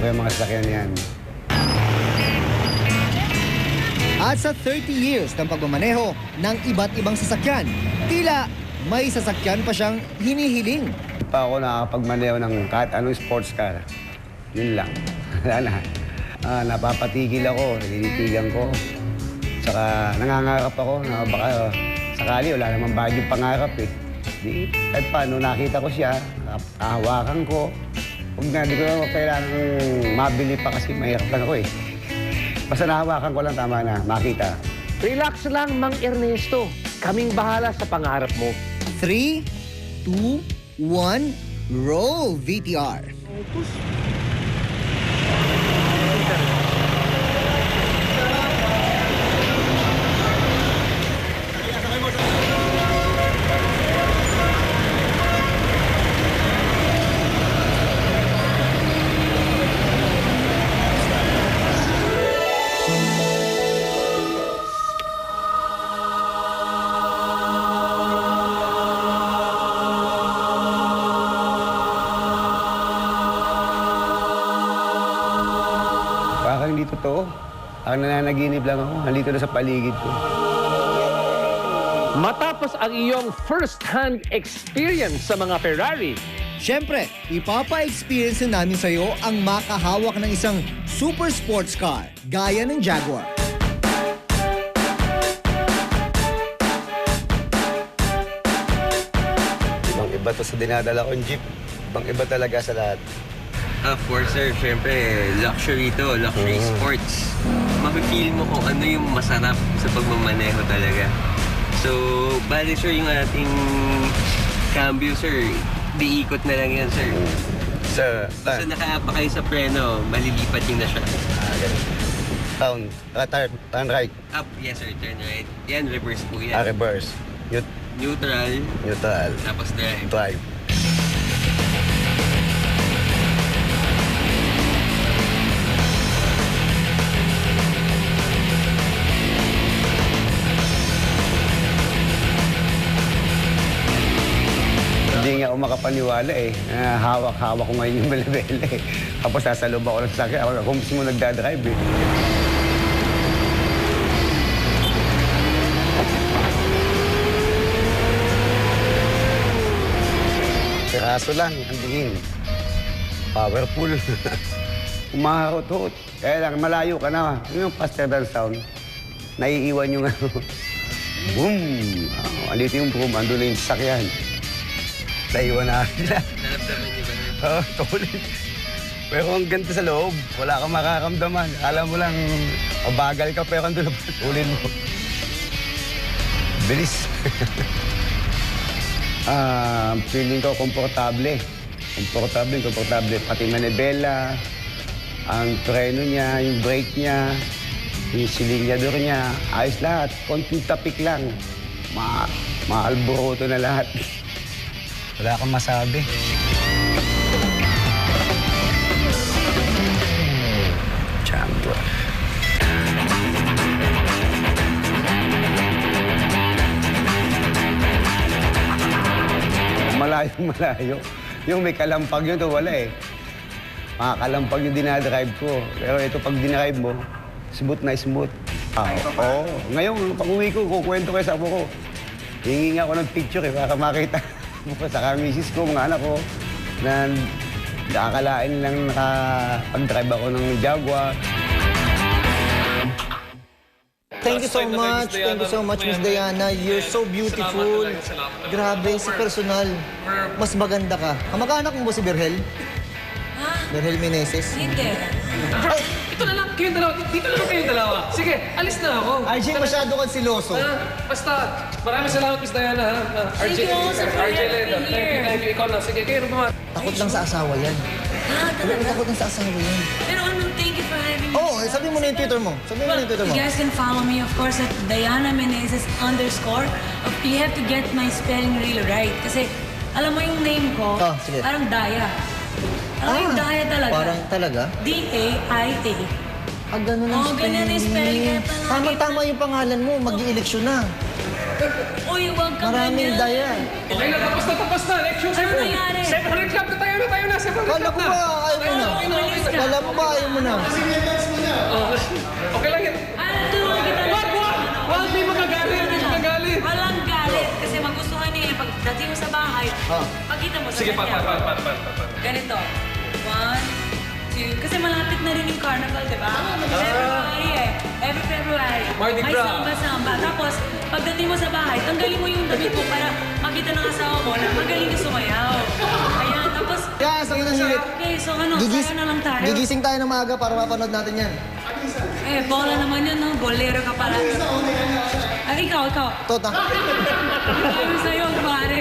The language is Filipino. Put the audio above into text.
ko yung mga sasakyan yan. At sa 30 years ng pagmamaneho ng iba't ibang sasakyan, tila may sasakyan pa siyang hinihiling. Pa ako nakakapagmaneho ng kahit anong sports car. Yun lang. Wala na. Napapatigil ako, nililitigan ko. Saka nangangarap ako na baka sakali wala namang bagay yung pangarap eh. Di, kahit paano nakita ko siya, kahawakan ko. Huwag na, di ko kailangan mabili pa kasi mahirap lang ako eh. Basta nahawakan ko lang, tama na, makita. Relax lang, Mang Ernesto. Kaming bahala sa pangarap mo. 3, 2, 1, roll VTR. Parang hindi totoo. Parang nananaginip lang ako. Nandito na sa paligid ko. Matapos ang iyong first-hand experience sa mga Ferrari, Siyempre, ipapa-experience na namin sa'yo ang makahawak ng isang super sports car gaya ng Jaguar. Ibang-iba to sa dinadala kong jeep. Ibang-iba talaga sa lahat. Of course, sir. Siyempre, luxury to. Luxury sports. Mapipil mo kung ano yung masarap sa pagmamaneho talaga. So, bali, sir, yung ating cambio, sir, diikot na lang yan, sir. Sir, So, nakaapa kayo sa preno, malilipat yun na siya. turn right, Up, yes, sir. Turn right. Yan, reverse po yan. reverse, Neutral, neutral, tapos drive. drive. Hindi nga ako makapaniwala eh. Hawak-hawak ko ngayon yung belebele eh. Tapos nasa loob ako ng sakit. Ako mismo nagdadrive eh. Piraso lang, ang tingin. Powerful. Umaharot-hot. Kaya lang, malayo ka na. Yung faster than sound, naiiwan yung ano. Boom! Andito yung boom, ando na yung sasakyan. Naiwan na sila. Naramdaman niyo ba, sir? Oo, tulit. Pero ang ganda sa loob, wala kang makakamdaman. Alam mo lang, mabagal ka pero andun na tulin mo. Bilis. Feeling ko komportable. Komportable. Pati manibela, ang preno niya, yung brake niya, yung silinyador niya, ayos lahat. Konting tapik lang. Maalboroto na lahat. Wala kang masabi. Jaguar. Malayo. Yung may kalampag yun, to wala eh. Makakalampag yung dinadrive ko. Pero ito pag dinadrive mo, smooth na smooth. Oo. Ngayon, pag uwi ko, kukwento kayo sa amo ko. Hingi nga ako ng picture eh, para makita. Saka misis ko, mga anak ko, na nakakalain lang nakapag-drive ako ng Jaguar. Thank you so much, Miss Diana. You're so beautiful. Grabe, sa personal, mas maganda ka. Kamag-anak mo ba si Berhel? Berhel Meneses? Hindi. Ito na lang, kayong dalawa. Dito na lang kayong dalawa. Sige, alis na ako. RJ, masyado kang siloso. Basta, maraming salamat, Miss Diana. Thank you also for having me here. Thank you. Ikaw na. Sige, kayo naman. Takot lang sa asawa yan. Takot lang sa asawa yan. Pero thank you for having me. Oo, sabi mo na yung Twitter mo. You guys can follow me, of course, at Diana Meneses _ You have to get my spelling really right. Kasi, alam mo yung name ko, sige. parang Daya. Alam mo yung Daya talaga? Parang talaga? D-A-I-A. Ganun ang ganyan yung spelling. Kaya pala Tama-tama yung pangalan mo, mag-i-eleksyon na. Uy, huwag ka Maraming daya. Okay na, tapos na. Lecture Ano nangyari? 700 club na tayo na. 700 Kala club ko na. ba ayaw mo na? Umalis ka. Kala mo ba ayaw mo na? Okay lang yan. Tulungan kita. Wag, may magagalit. Walang galit. Kasi magustuhan niya yung pagdating mo sa bahay, Ah. pagkita mo sa Sige, kanya. pa. Ganito. 1, 2. Kasi malapit na rin yung carnival, di ba? February eh. Every February. Mardi May Gras. samba-samba. Tapos, pagdating mo sa bahay, tanggalin mo yung damit mo para makita ng asawa mo na magaling ka sumayaw. Ayan, tapos... Kaya sa ng hirit. Okay, so ano, sayo na lang tayo. Gigising tayo ng maaga para mapanood natin yan. Bola naman yun, no? Bolero ka pala. Ay, ikaw. Tota. Ayun sa'yo, pare.